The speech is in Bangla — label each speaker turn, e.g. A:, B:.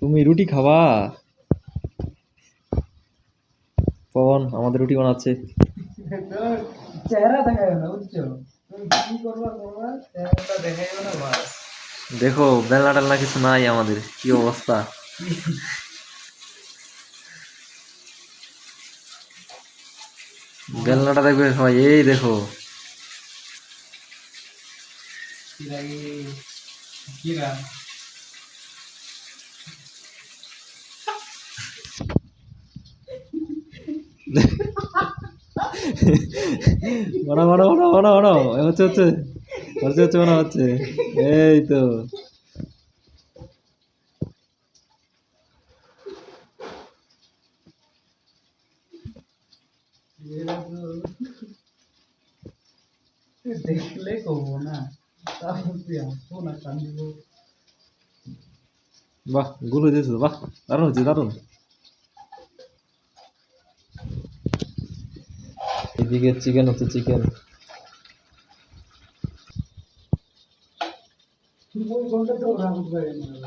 A: তুমি রুটি খাবা? পবন আমাদের রুটি বানাচ্ছে।
B: চেহারা দেখায় না বুঝছো, তুমি কি করবা করবা, চেহারাটা দেখাইও না বাস।
A: দেখো বেলনা টেলনা কিছু নাই আমাদের, কি অবস্থা। বেলনাটা দেখবে সবাই, এই দেখো।
B: কিরা
A: বানাও বানাও বানাও বানাও বানাও, হচ্ছে হচ্ছে হচ্ছে হচ্ছে বানাও হচ্ছে। এই তো
B: দেখলে কবো না, তারপর তুই আসবো না কান্দিব।
A: বাহ, গুলো দিয়েছো, বাহ দারুণ হচ্ছে, দারুণ। এদিকে চিকেন হচ্ছে, চিকেন।
B: ওই ঘন্টা তো রাখতে পারি না।